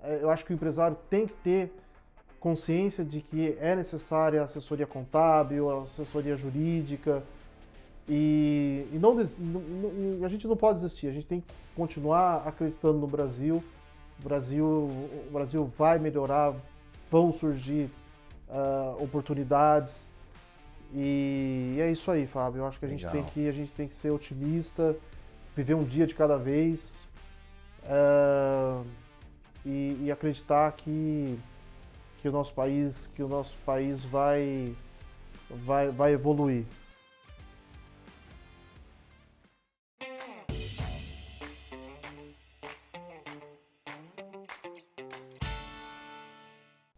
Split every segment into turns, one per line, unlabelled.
eu acho que o empresário tem que ter consciência de que é necessária assessoria contábil, assessoria jurídica, e a gente não pode desistir, a gente tem que continuar acreditando no Brasil. O Brasil vai melhorar, vão surgir oportunidades, e é isso aí, Fábio. Eu acho que a gente tem que ser otimista, viver um dia de cada vez, e acreditar que o nosso país vai evoluir.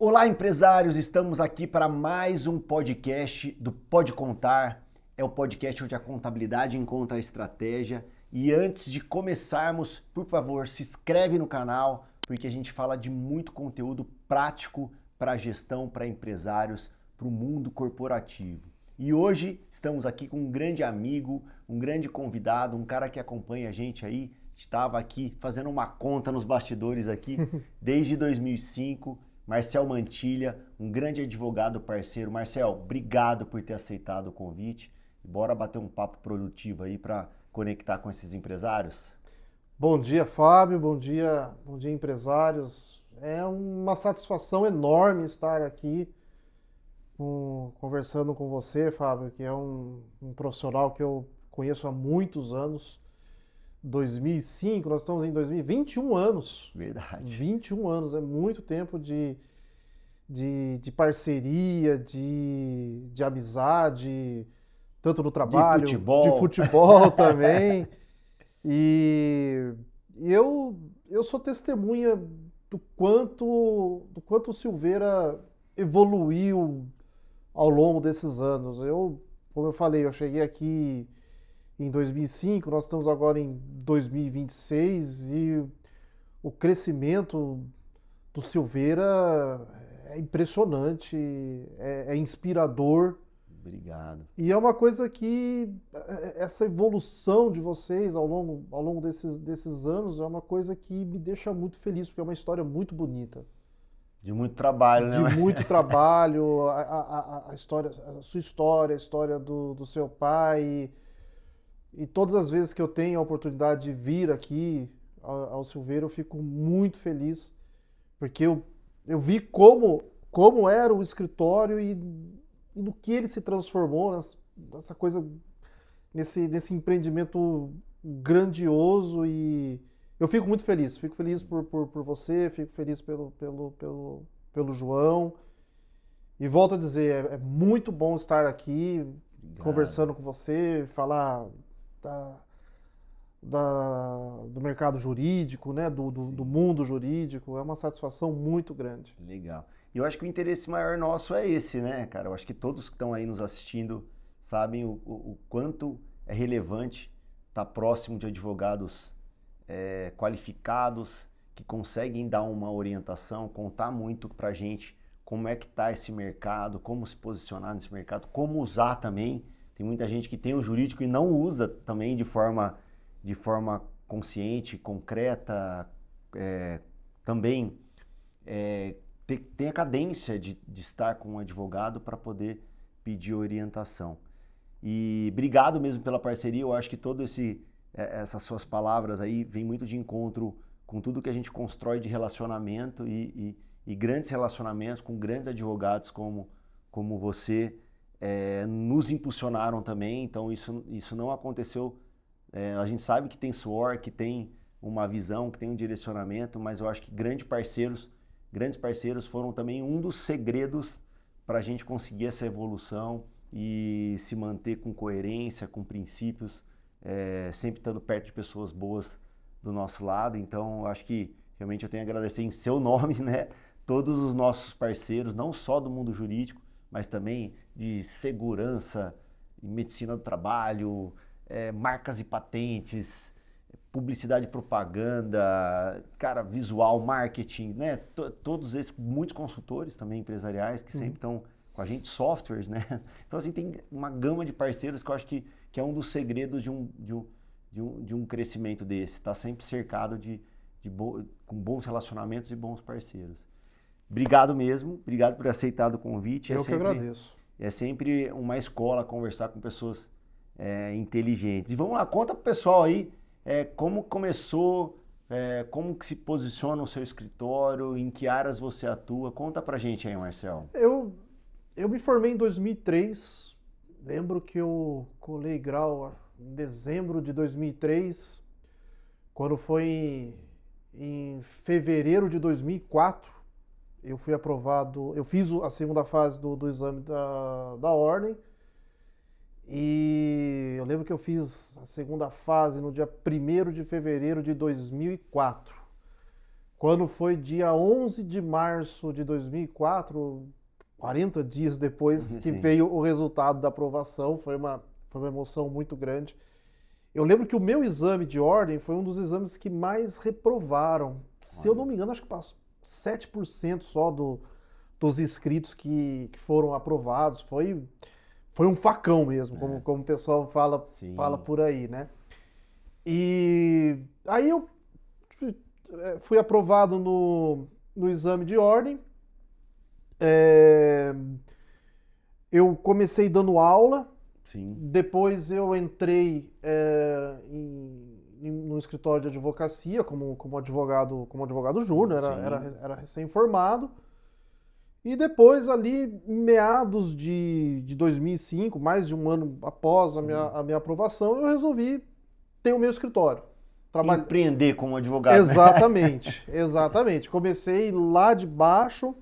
Olá, empresários! Estamos aqui para mais um podcast do Pode Contar. É o podcast onde a contabilidade encontra a estratégia. E antes de começarmos, por favor, se inscreve no canal, porque a gente fala de muito conteúdo prático para gestão, para empresários, para o mundo corporativo. E hoje estamos aqui com um grande amigo, um grande convidado, um cara que acompanha a gente aí, estava aqui fazendo uma conta nos bastidores aqui desde 2005, Marcel Mantilha, um grande advogado parceiro. Marcel, obrigado por ter aceitado o convite. Bora bater um papo produtivo aí para conectar com esses empresários?
Bom dia, Fábio. Bom dia, empresários. É uma satisfação enorme estar aqui conversando com você, Fábio, que é um profissional que eu conheço há muitos anos. 2005, nós estamos em 2021 anos.
Verdade.
21 anos, é muito tempo de parceria, de amizade, tanto no trabalho, de futebol também. E eu sou testemunha do quanto o Silveira evoluiu ao longo desses anos. Como eu falei, eu cheguei aqui em 2005, nós estamos agora em 2026 e o crescimento do Silveira é impressionante, é inspirador.
Obrigado.
E é uma coisa que essa evolução de vocês ao longo desses anos é uma coisa que me deixa muito feliz, porque é uma história muito bonita.
De muito trabalho, né?
De muito trabalho, a sua história, a história do seu pai. E todas as vezes que eu tenho a oportunidade de vir aqui ao Silveira, eu fico muito feliz, porque eu vi como era o escritório e no que ele se transformou, nessa coisa, nesse empreendimento grandioso, e eu fico muito feliz. Fico feliz por você, fico feliz pelo João. E volto a dizer, é muito bom estar aqui, conversando com você, falar do mercado jurídico, né? do mundo jurídico. É uma satisfação muito grande.
Legal. E eu acho que o interesse maior nosso é esse, né, cara? Eu acho que todos que estão aí nos assistindo sabem o quanto é relevante estar próximo de advogados qualificados, que conseguem dar uma orientação, contar muito pra gente como é que está esse mercado, como se posicionar nesse mercado, como usar também. Tem muita gente que tem o jurídico e não usa também de forma consciente, concreta, também tem a cadência de estar com um advogado para poder pedir orientação. E obrigado mesmo pela parceria. Eu acho que essas suas palavras aí vêm muito de encontro com tudo que a gente constrói de relacionamento e grandes relacionamentos com grandes advogados como você nos impulsionaram também. Então isso não aconteceu. A gente sabe que tem suor, que tem uma visão, que tem um direcionamento, mas eu acho que grandes parceiros foram também um dos segredos para a gente conseguir essa evolução e se manter com coerência, com princípios, sempre estando perto de pessoas boas do nosso lado. Então, eu acho que realmente eu tenho a agradecer em seu nome, né, todos os nossos parceiros, não só do mundo jurídico, mas também de segurança, medicina do trabalho, marcas e patentes, publicidade e propaganda, cara, visual, marketing, né? Todos esses, muitos consultores também empresariais que sempre estão com a gente, softwares, né? Então, assim, tem uma gama de parceiros que eu acho que é um dos segredos de um crescimento desse, tá sempre cercado de com bons relacionamentos e bons parceiros. Obrigado mesmo, obrigado por ter aceitado o convite.
Eu que agradeço.
É sempre uma escola conversar com pessoas inteligentes. E vamos lá, conta pro pessoal aí como começou, como que se posiciona o seu escritório, em que áreas você atua. Conta pra gente aí, Marcel.
Eu me formei em 2003, lembro que eu colei grau em dezembro de 2003, quando foi em fevereiro de 2004, eu fui aprovado, eu fiz a segunda fase do exame da ordem, e eu lembro que eu fiz a segunda fase no dia 1º de fevereiro de 2004. Quando foi dia 11 de março de 2004, 40 dias depois que veio o resultado da aprovação, foi uma emoção muito grande. Eu lembro que o meu exame de ordem foi um dos exames que mais reprovaram. Se eu não me engano, acho que passou 7% só dos inscritos que foram aprovados. Foi um facão mesmo, como o pessoal fala por aí, né? E aí eu fui aprovado no exame de ordem. Eu comecei dando aula.
Sim.
Depois eu entrei no escritório de advocacia como advogado júnior, era recém-formado. E depois ali, meados de 2005, mais de um ano após a minha aprovação, eu resolvi ter o meu escritório.
Empreender como advogado.
Exatamente, exatamente. Comecei lá de baixo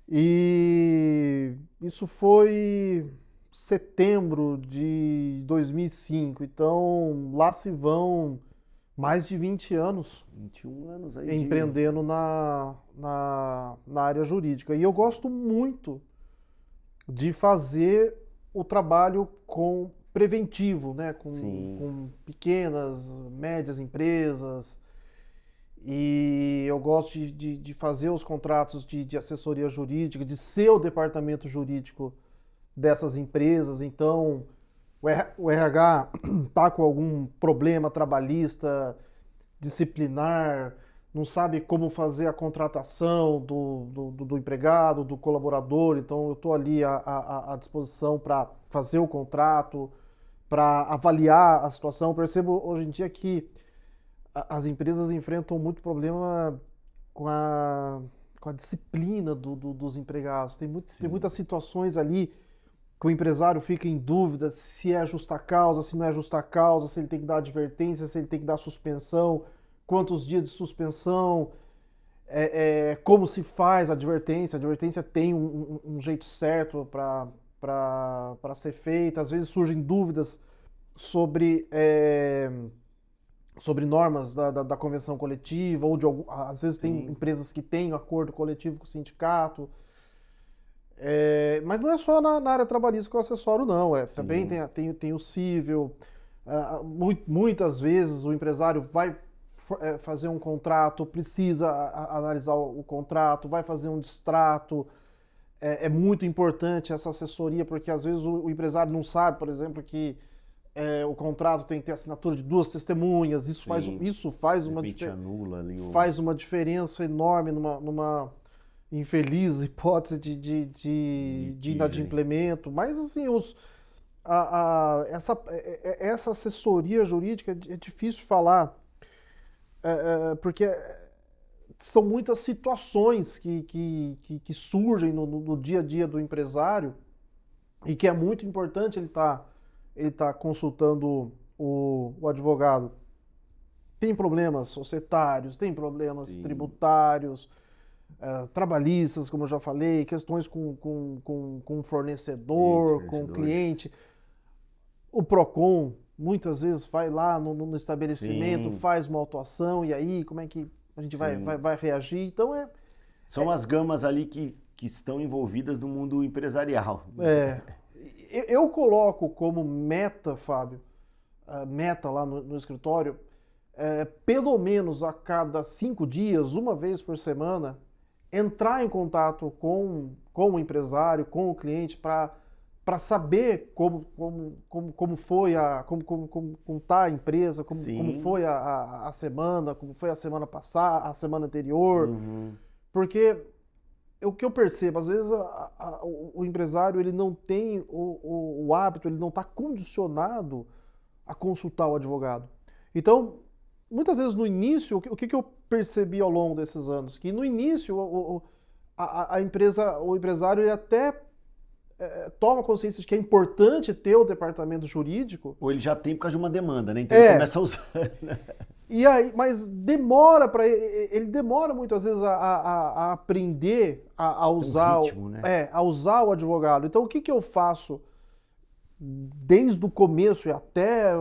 e isso foi setembro de 2005. Então, lá se vão mais de 20 anos
21 anos aí
empreendendo na área jurídica. E eu gosto muito de fazer o trabalho preventivo, né? Com pequenas, médias empresas. E eu gosto de fazer os contratos de assessoria jurídica, de ser o departamento jurídico dessas empresas. Então, o RH está com algum problema trabalhista, disciplinar, não sabe como fazer a contratação do empregado, do colaborador. Então, eu estou ali à disposição para fazer o contrato, para avaliar a situação. Eu percebo hoje em dia que as empresas enfrentam muito problema com a disciplina dos empregados. Tem muitas situações ali que o empresário fica em dúvida se é justa causa, se não é justa causa, se ele tem que dar advertência, se ele tem que dar suspensão, quantos dias de suspensão, como se faz a advertência. A advertência tem um jeito certo para ser feita. Às vezes surgem dúvidas sobre normas da convenção coletiva, ou às vezes tem empresas que têm acordo coletivo com o sindicato. Mas não é só na área trabalhista que eu assessoro, não. Também tem o cível. Muitas vezes o empresário vai fazer um contrato, precisa analisar o contrato, vai fazer um distrato. É muito importante essa assessoria, porque às vezes o empresário não sabe, por exemplo, que o contrato tem que ter assinatura de 2 testemunhas. Isso faz uma diferença enorme numa infeliz hipótese de inadimplemento. Mas assim, essa assessoria jurídica é difícil falar, porque são muitas situações que surgem no dia a dia do empresário, e que é muito importante ele tá consultando o advogado. Tem problemas societários, tem problemas tributários, trabalhistas, como eu já falei, questões com fornecedor, com cliente. O PROCON muitas vezes vai lá no estabelecimento, faz uma autuação, e aí como é que a gente vai reagir? Então
são as gamas ali que estão envolvidas no mundo empresarial.
Eu coloco como meta, Fábio, meta lá no escritório, pelo menos a cada 5 dias, uma vez por semana, entrar em contato com o empresário, com o cliente, para para saber como foi como tá a empresa, como foi a semana, como foi a semana passada, a semana anterior. Porque o que eu percebo, às vezes o empresário ele não tem o hábito, ele não está condicionado a consultar o advogado. Então, muitas vezes no início, o que eu percebi ao longo desses anos? Que no início o empresário ele até toma consciência de que é importante ter o departamento jurídico.
Ou ele já tem por causa de uma demanda, né? Então ele começa a usar.
E aí, mas demora para ele demora muitas vezes a aprender a usar
o ritmo, né?
a usar o advogado. Então o que eu faço desde o começo e até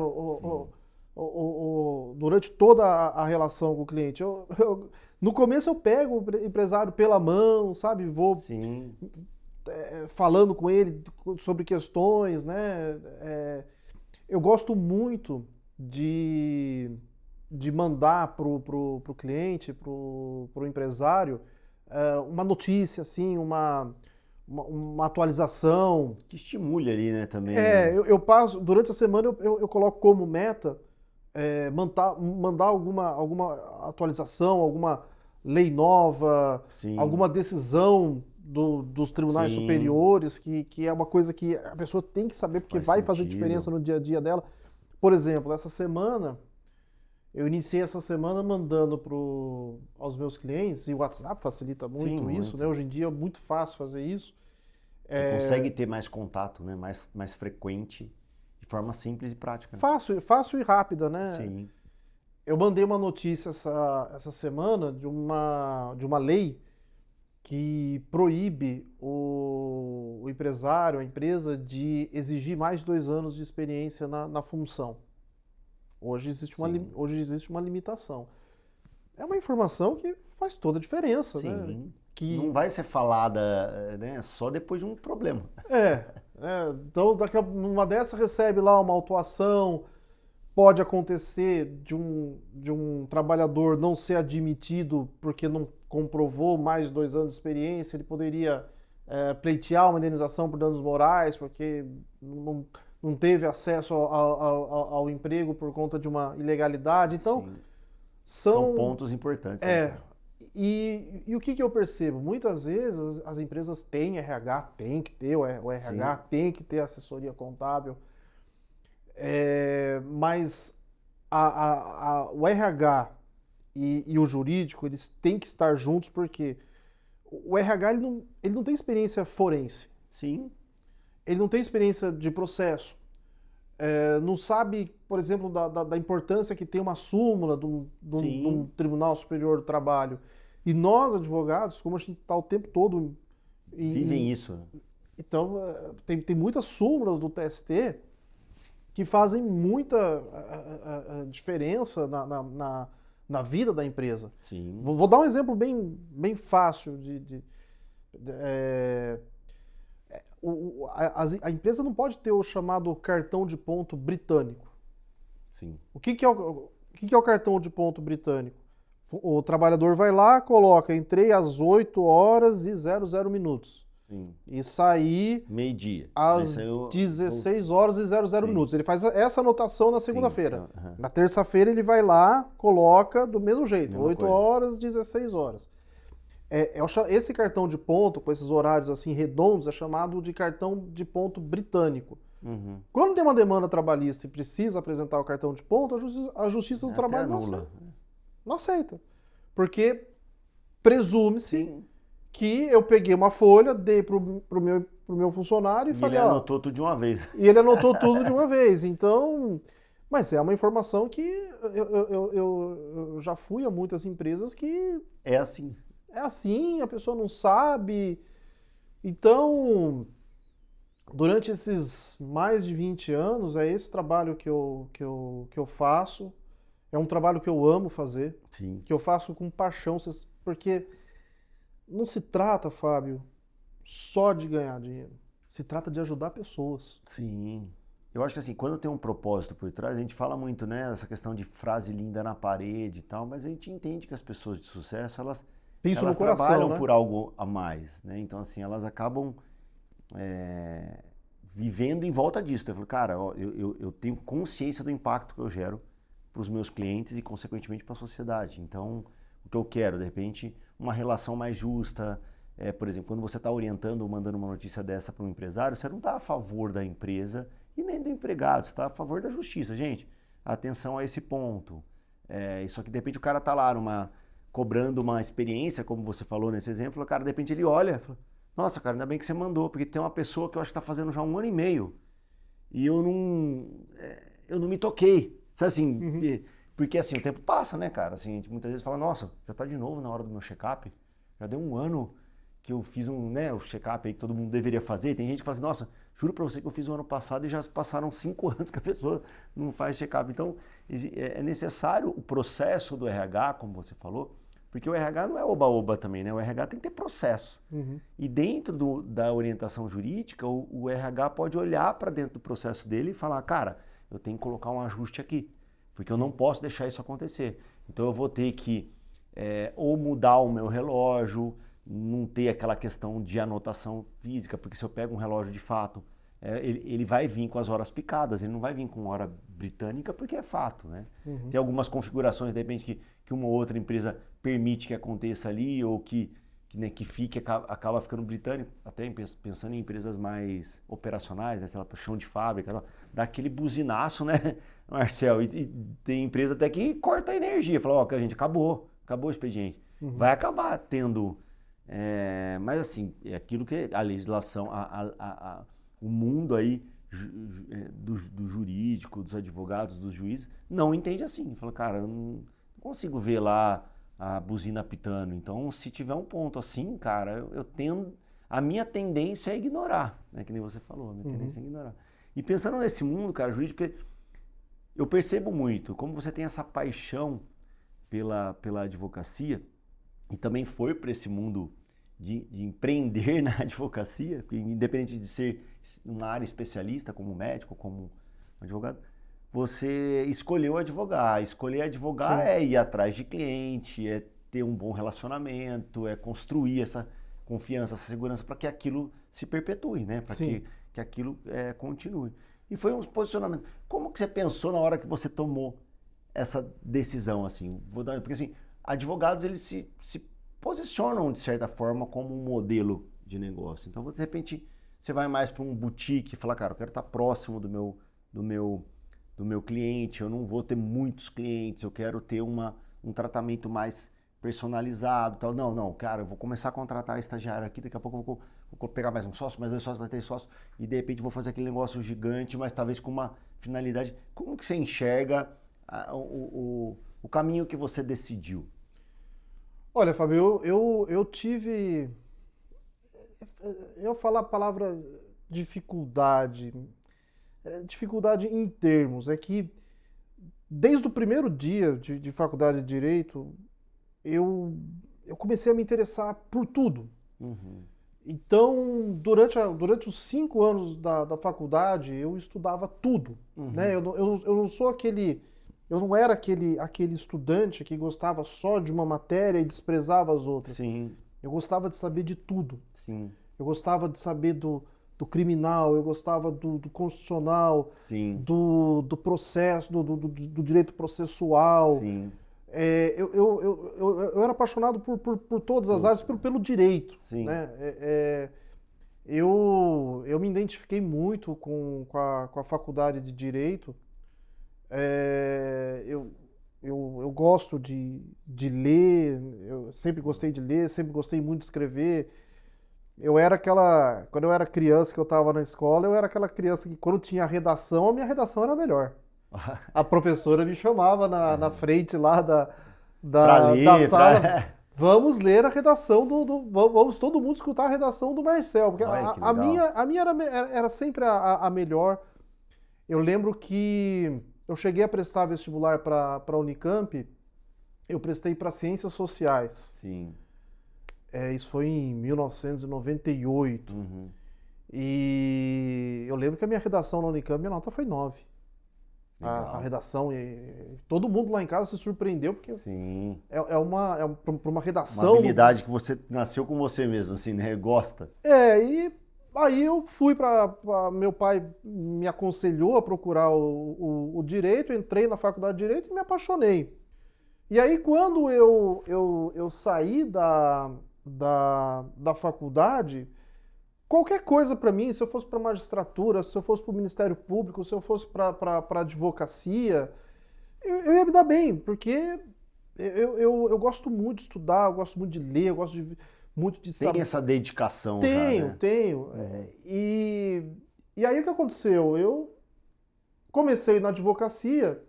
durante toda a relação com o cliente? No começo eu pego o empresário pela mão, sabe? Vou falando com ele sobre questões, né? Eu gosto muito de mandar pro cliente, pro empresário, uma notícia, assim, uma atualização.
Que estimule ali, né, também.
Eu passo, durante a semana eu coloco como meta mandar alguma atualização, alguma lei nova, alguma decisão dos tribunais superiores, que é uma coisa que a pessoa tem que saber, porque vai fazer diferença no dia a dia dela. Por exemplo, eu iniciei essa semana mandando aos meus clientes, e o WhatsApp facilita muito isso, né? Hoje em dia é muito fácil fazer isso.
Você consegue ter mais contato, né? mais frequente, de forma simples e prática.
Fácil e rápida, né?
Sim.
Eu mandei uma notícia essa semana de uma lei que proíbe o empresário, a empresa, de exigir mais de 2 anos de experiência na função. Hoje existe uma limitação. É uma informação que faz toda a diferença, né? Que
não vai ser falada, né, só depois de um problema.
Então, numa dessa recebe lá uma autuação, pode acontecer de um trabalhador não ser admitido porque não comprovou mais de 2 anos de experiência, ele poderia pleitear uma indenização por danos morais porque não teve acesso ao emprego por conta de uma ilegalidade. Então,
são pontos importantes.
E o que eu percebo? Muitas vezes as empresas têm RH, tem que ter o RH, tem que ter assessoria contábil, mas o RH e o jurídico, eles têm que estar juntos porque o RH ele não tem experiência forense.
Sim.
Ele não tem experiência de processo, não sabe, por exemplo, da importância que tem uma súmula de um Tribunal Superior do Trabalho. E nós, advogados, como a gente está o tempo todo...
Vivem isso.
Então, tem muitas súmulas do TST que fazem muita diferença na vida da empresa.
Sim.
Vou dar um exemplo bem fácil a empresa não pode ter o chamado cartão de ponto britânico.
Sim.
O que é o cartão de ponto britânico? O trabalhador vai lá, coloca, entrei às 8h00.
Sim.
E saí
meio-dia.
Às 16h00. Ele faz essa anotação na segunda-feira. Na terça-feira ele vai lá, coloca do mesmo jeito, 8h, 16h. Esse cartão de ponto, com esses horários assim redondos, é chamado de cartão de ponto britânico. Quando tem uma demanda trabalhista e precisa apresentar o cartão de ponto, a Justiça do Trabalho não aceita. Porque presume-se que eu peguei uma folha, dei pro meu funcionário e falei...
Ele anotou tudo de uma vez.
E ele anotou tudo de uma vez. Então... Mas é uma informação que eu já fui a muitas empresas que...
É assim.
É assim, a pessoa não sabe. Então, durante esses mais de 20 anos, é esse trabalho que eu faço. É um trabalho que eu amo fazer.
Sim.
Que eu faço com paixão. Porque não se trata, Fábio, só de ganhar dinheiro. Se trata de ajudar pessoas.
Sim. Eu acho que assim, quando tem um propósito por trás, a gente fala muito, né? Essa questão de frase linda na parede e tal, mas a gente entende que as pessoas de sucesso, elas
no coração,
trabalham
né?
por algo a mais, né? Então, assim, elas acabam vivendo em volta disso. Então, eu falo, cara, ó, eu tenho consciência do impacto que eu gero para os meus clientes e, consequentemente, para a sociedade. Então, o que eu quero, de repente, uma relação mais justa. Por exemplo, quando você está orientando ou mandando uma notícia dessa para um empresário, você não está a favor da empresa e nem do empregado, você está a favor da justiça. Gente, atenção a esse ponto. Isso aqui, de repente, o cara está lá cobrando uma experiência, como você falou nesse exemplo, o cara, de repente, ele olha e fala, nossa, cara, ainda bem que você mandou, porque tem uma pessoa que eu acho que está fazendo já 1 ano e meio e eu não me toquei. Sabe assim, porque assim, o tempo passa, né, cara? Assim, a gente muitas vezes fala, nossa, já está de novo na hora do meu check-up, já deu 1 ano que eu fiz o check-up aí que todo mundo deveria fazer. Tem gente que fala assim, nossa, juro pra você que eu fiz o ano passado e já passaram 5 anos que a pessoa não faz check-up. Então, é necessário o processo do RH, como você falou, porque o RH não é oba-oba também, né? O RH tem que ter processo. E dentro da orientação jurídica, o RH pode olhar para dentro do processo dele e falar, cara, eu tenho que colocar um ajuste aqui, porque eu não posso deixar isso acontecer. Então, eu vou ter que ou mudar o meu relógio, não ter aquela questão de anotação física, porque se eu pego um relógio de fato, ele vai vir com as horas picadas, ele não vai vir com hora britânica, porque é fato, né? Tem algumas configurações, de repente, que uma ou outra empresa permite que aconteça ali, ou que fique, acaba ficando britânico, até pensando em empresas mais operacionais, né? Sei lá, chão de fábrica, dá aquele buzinaço, né, Marcel? E tem empresa até que corta a energia, fala, ó, gente, acabou o expediente. Vai acabar tendo... mas assim, é aquilo que a legislação, o mundo aí do jurídico, dos advogados, dos juízes, não entende assim. Fala, cara, eu não consigo ver lá a buzina apitando. Então, se tiver um ponto assim, cara, a minha tendência é ignorar, né? Que nem você falou, a minha tendência é ignorar. E pensando nesse mundo, cara, jurídico, eu percebo muito, como você tem essa paixão pela advocacia, e também foi para esse mundo de empreender na advocacia, independente de ser uma área especialista, como médico, como advogado, você escolheu advogar. Escolher advogar é ir atrás de cliente, é ter um bom relacionamento, é construir essa confiança, essa segurança para que aquilo se perpetue, né? Para que aquilo continue. E foi um posicionamento. Como que você pensou na hora que você tomou essa decisão? Assim? Porque assim, advogados eles se posicionam, de certa forma, como um modelo de negócio. Então, de repente, você vai mais para um boutique e fala, cara, eu quero estar próximo do meu cliente, eu não vou ter muitos clientes, eu quero ter um tratamento mais personalizado, tal. Não, cara, eu vou começar a contratar estagiário aqui, daqui a pouco eu vou pegar mais um sócio, mais 2 sócios, mais 3 sócios, e de repente vou fazer aquele negócio gigante, mas talvez com uma finalidade. Como que você enxerga o caminho que você decidiu?
Olha, Fábio, eu tive... Eu falar a palavra dificuldade em termos, é que desde o primeiro dia de faculdade de Direito, eu comecei a me interessar por tudo. Então, durante os 5 anos da faculdade, eu estudava tudo. Né? Eu não sou aquele... Eu não era aquele estudante que gostava só de uma matéria e desprezava as outras.
Sim.
Eu gostava de saber de tudo.
Sim.
Eu gostava de saber do criminal, eu gostava do constitucional,
Sim.
do processo, do direito processual.
Sim.
Eu era apaixonado por todas as áreas, pelo direito.
Sim.
Né? Eu me identifiquei muito com a faculdade de Direito. Eu gosto de ler, eu sempre gostei de ler, sempre gostei muito de escrever. Quando eu era criança, que eu estava na escola, eu era aquela criança que quando tinha redação, a minha redação era melhor. A professora me chamava na frente lá da sala. Vamos ler a redação vamos todo mundo escutar a redação do Marcel, porque a minha era sempre a melhor. Eu lembro que eu cheguei a prestar vestibular para a Unicamp, eu prestei para Ciências Sociais.
Sim.
Isso foi em 1998. E eu lembro que a minha redação na Unicamp, minha nota foi 9. A redação, todo mundo lá em casa se surpreendeu, porque
Sim.
para uma redação...
Uma habilidade que você nasceu com você mesmo, assim, né? Gosta.
E Aí eu fui para. Meu pai me aconselhou a procurar o direito, entrei na faculdade de direito e me apaixonei. E aí, quando eu saí da faculdade, qualquer coisa para mim, se eu fosse para magistratura, se eu fosse para o Ministério Público, se eu fosse para advocacia, eu ia me dar bem, porque eu gosto muito de estudar, eu gosto muito de ler, eu gosto muito de
Tem
saber.
essa dedicação
Tenho,
já, né?
tenho. E aí o que aconteceu? Eu comecei na advocacia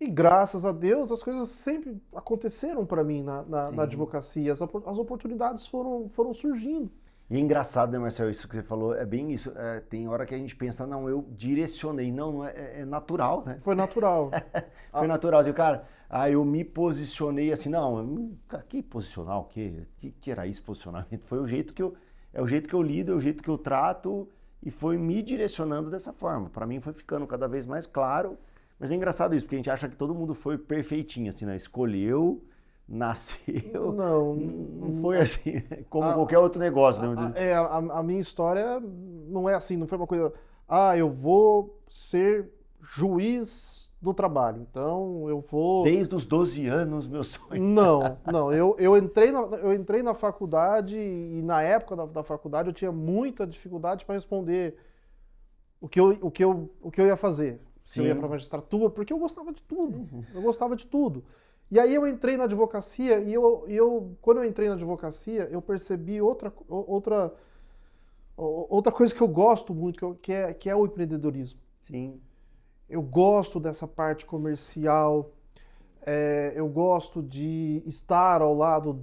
e graças a Deus as coisas sempre aconteceram para mim na
Sim.
advocacia. As oportunidades foram surgindo.
E é engraçado, né, Marcelo? Isso que você falou é bem isso. Tem hora que a gente pensa, não, eu direcionei. Não, é natural, né?
Foi natural.
Foi natural. Assim, cara, aí eu me posicionei assim, não, que posicionar o quê? Que era isso, posicionamento? Foi o jeito que é o jeito que eu lido, é o jeito que eu trato e foi me direcionando dessa forma. Para mim foi ficando cada vez mais claro. Mas é engraçado isso, porque a gente acha que todo mundo foi perfeitinho, assim, né? Escolheu, nasceu.
Não,
Não foi assim, como qualquer outro negócio, né?
a minha história não é assim, não foi uma coisa. Eu vou ser juiz do trabalho, então eu vou.
Desde os 12 anos, meu sonho.
Não, eu entrei na faculdade e na época da faculdade eu tinha muita dificuldade para responder o que eu ia fazer. Se eu ia para magistratura, porque eu gostava de tudo. Eu gostava de tudo. E aí eu entrei na advocacia e quando eu entrei na advocacia, eu percebi outra coisa que eu gosto muito, que é o empreendedorismo.
Sim.
Eu gosto dessa parte comercial, eu gosto de estar ao lado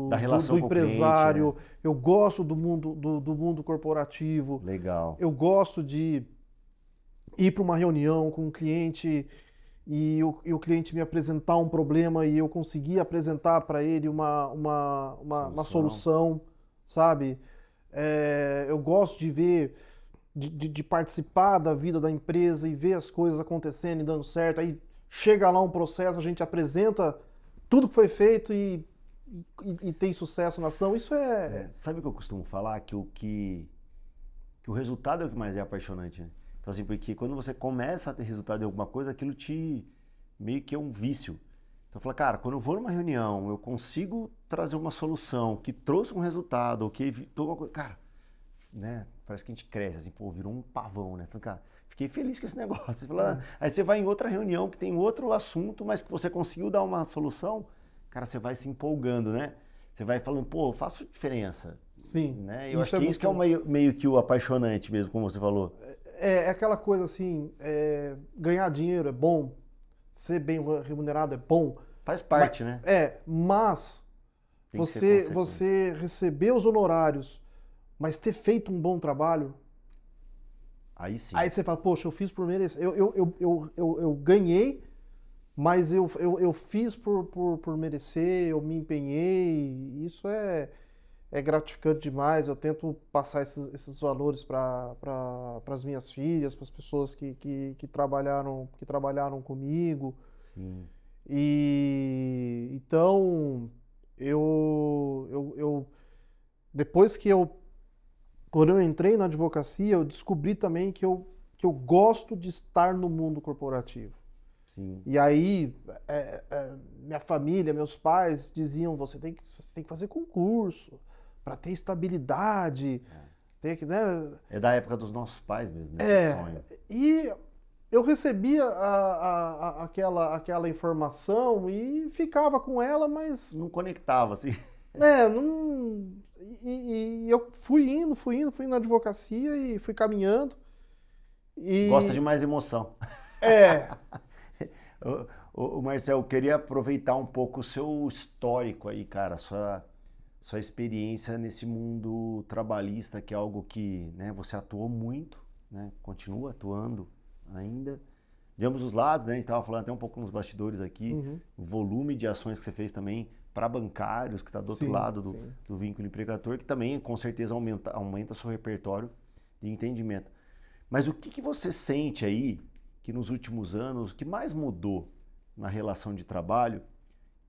Da relação
do
com o
empresário,
cliente, né?
eu gosto do mundo corporativo,
Legal.
eu gosto de ir para uma reunião com um cliente e o cliente me apresentar um problema e eu conseguir apresentar para ele uma solução, sabe? Eu gosto de ver, de participar da vida da empresa e ver as coisas acontecendo e dando certo. Aí chega lá um processo, a gente apresenta tudo que foi feito e tem sucesso na ação. Isso
Sabe o que eu costumo falar? Que o resultado é o que mais é apaixonante, né? Então, assim, porque quando você começa a ter resultado em alguma coisa, aquilo meio que é um vício. Então, eu falo, cara, quando eu vou numa reunião, eu consigo trazer uma solução que trouxe um resultado, ou que evitou uma coisa. Cara, né? Parece que a gente cresce, assim, pô, virou um pavão, né? Falei, cara, fiquei feliz com esse negócio. Você fala, aí você vai em outra reunião que tem outro assunto, mas que você conseguiu dar uma solução, cara, você vai se empolgando, né? Você vai falando, pô, eu faço diferença.
sim.
Né? Eu acho que isso que é meio que o apaixonante mesmo, como você falou.
É aquela coisa assim, ganhar dinheiro é bom, ser bem remunerado é bom.
Faz parte, né?
Mas você receber os honorários, mas ter feito um bom trabalho,
aí sim.
aí você fala, poxa, eu fiz por merecer. Eu ganhei, mas eu fiz por merecer, eu me empenhei. Isso é gratificante demais. Eu tento passar esses valores para as minhas filhas, para as pessoas que trabalharam comigo.
Sim.
E então depois quando eu entrei na advocacia, eu descobri também que eu gosto de estar no mundo corporativo.
Sim.
E aí minha família, meus pais diziam, você tem que fazer concurso para ter estabilidade, tem que, né?
É da época dos nossos pais mesmo, né? Sonho.
E eu recebia aquela informação e ficava com ela, mas
não conectava, assim.
não. E eu fui indo na advocacia e fui caminhando.
Gosta de mais emoção. O Marcelo, eu queria aproveitar um pouco o seu histórico aí, cara, sua experiência nesse mundo trabalhista, que é algo que, né, você atuou muito, né, continua atuando ainda, de ambos os lados, né, a gente estava falando até um pouco nos bastidores aqui, o volume de ações que você fez também para bancários, que está do outro lado do vínculo empregador, que também com certeza aumenta o seu repertório de entendimento. Mas o que você sente aí que nos últimos anos, o que mais mudou na relação de trabalho,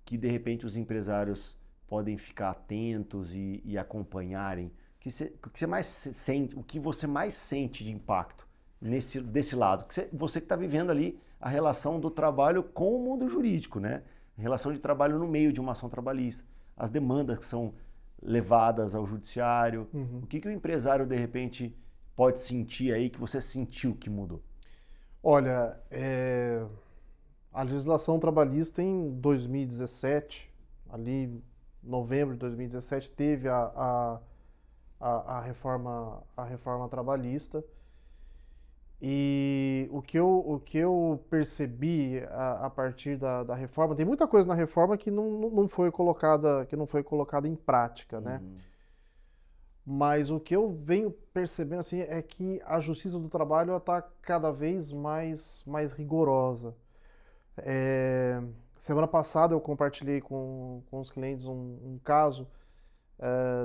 que de repente os empresários podem ficar atentos e acompanharem? o que você mais sente, o que você mais sente de impacto desse lado? Você que está vivendo ali a relação do trabalho com o mundo jurídico, né? A relação de trabalho no meio de uma ação trabalhista, as demandas que são levadas ao judiciário. O que o empresário, de repente, pode sentir aí que você sentiu que mudou?
Olha, a legislação trabalhista em 2017, ali em novembro de 2017, teve a reforma trabalhista. E o que eu percebi a partir da reforma, tem muita coisa na reforma que não foi colocada em prática, né? Mas o que eu venho percebendo assim, é que a Justiça do Trabalho está cada vez mais rigorosa. Semana passada eu compartilhei com os clientes um caso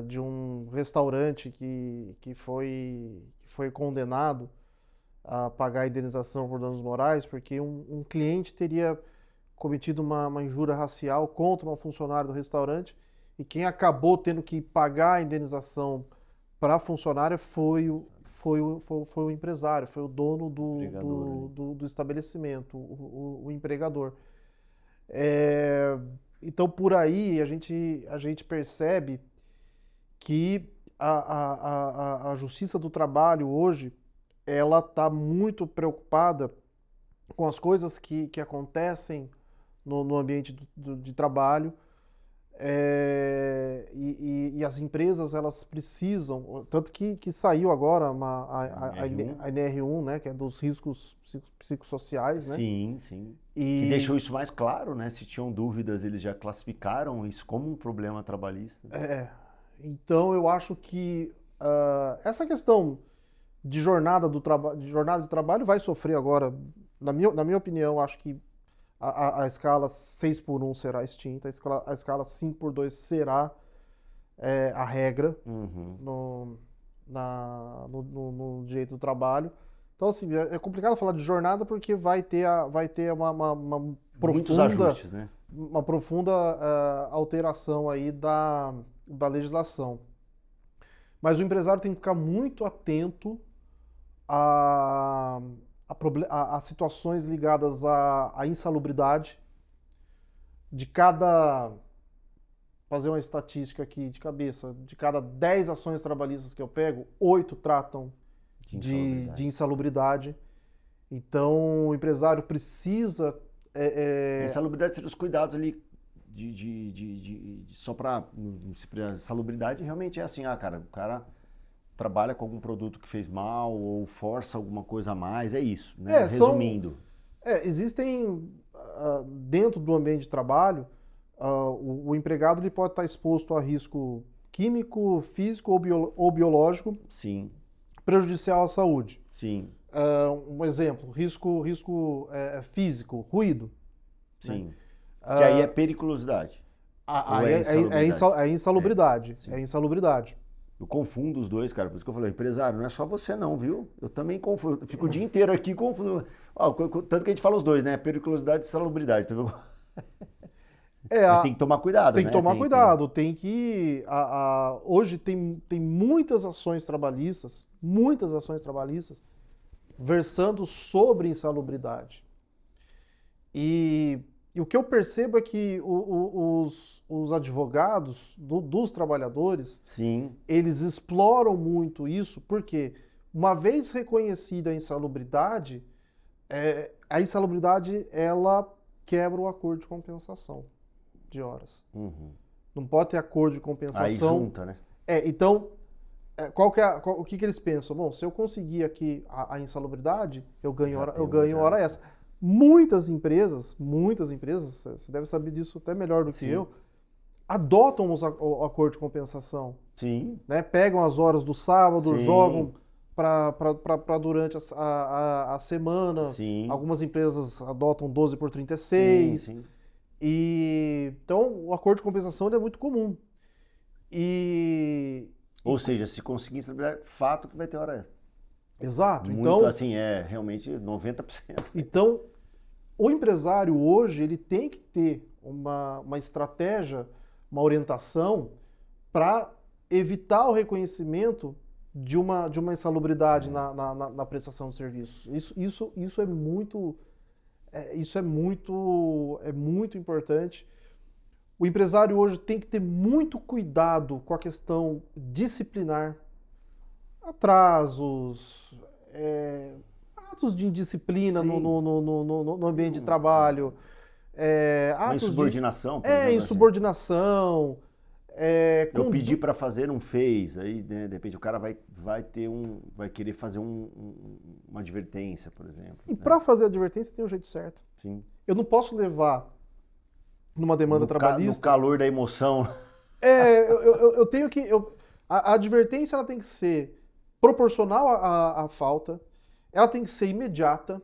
de um restaurante que foi condenado a pagar a indenização por danos morais porque um cliente teria cometido uma injúria racial contra uma funcionária do restaurante e quem acabou tendo que pagar a indenização para a funcionária foi o empresário, foi o dono do estabelecimento, o empregador. Então, por aí, a gente percebe que a Justiça do Trabalho hoje ela está muito preocupada com as coisas que acontecem no ambiente de trabalho e as empresas elas precisam, tanto que saiu agora a NR1, né, que é dos riscos psicossociais, né?
Sim, sim. Que deixou isso mais claro, né? Se tinham dúvidas, eles já classificaram isso como um problema trabalhista.
Então eu acho que essa questão de jornada de trabalho vai sofrer agora, na minha opinião, acho que a escala 6x1 será extinta, a escala 5x2 será a regra no direito do trabalho. Então, assim, é complicado falar de jornada porque vai ter uma
Muitos
profunda,
ajustes, né?
uma profunda alteração aí da legislação. Mas o empresário tem que ficar muito atento a situações ligadas à insalubridade de fazer uma estatística aqui de cabeça, de cada 10 ações trabalhistas que eu pego, 8 tratam de insalubridade. Então, o empresário precisa...
Insalubridade seriam os cuidados ali só para insalubridade realmente é assim, cara, o cara trabalha com algum produto que fez mal ou força alguma coisa a mais, é isso, né? Resumindo.
Existem, dentro do ambiente de trabalho, o empregado ele pode estar exposto a risco químico, físico ou biológico.
Sim.
Prejudicial à saúde.
Sim.
Um exemplo, risco físico, ruído.
Sim. Né? Que aí é periculosidade.
É insalubridade. É insalubridade.
Eu confundo os dois, cara. Por isso que eu falei, empresário, não é só você não, viu? Eu também confundo. Eu fico o dia inteiro aqui confundo. Tanto que a gente fala os dois, né? Periculosidade e salubridade. Tá vendo? Mas tem que tomar cuidado,
né? Tem que tomar cuidado. Tem que... hoje tem muitas ações trabalhistas versando sobre insalubridade. E o que eu percebo é que os advogados dos trabalhadores,
sim,
eles exploram muito isso, porque uma vez reconhecida a insalubridade ela quebra o acordo de compensação de horas. Não pode ter acordo de compensação.
Aí junta, né?
Então, o que eles pensam? Bom, se eu conseguir aqui a insalubridade, eu ganho hora extra. Muitas empresas, você deve saber disso até melhor do que eu, adotam o acordo de compensação.
Sim.
Né? Pegam as horas do sábado, jogam para durante a semana. Sim. Algumas empresas adotam 12/36. Sim. Então, o acordo de compensação é muito comum.
Ou seja, se conseguir instabilidade, fato que vai ter hora extra.
Exato.
Muito,
então,
assim, realmente 90%.
Então, o empresário hoje, ele tem que ter uma estratégia, uma orientação para evitar o reconhecimento de uma insalubridade na prestação de serviços. Isso é muito importante. O empresário hoje tem que ter muito cuidado com a questão disciplinar, atrasos, atos de indisciplina no ambiente de trabalho, atos
insubordinação,
por exemplo, insubordinação.
Eu pedi para fazer, não fez, aí né, de repente o cara vai querer fazer uma advertência, por exemplo.
E para fazer a advertência tem um jeito certo.
Sim.
Eu não posso levar numa demanda trabalhista.
No calor da emoção.
Eu tenho que. A advertência ela tem que ser proporcional à falta, ela tem que ser imediata.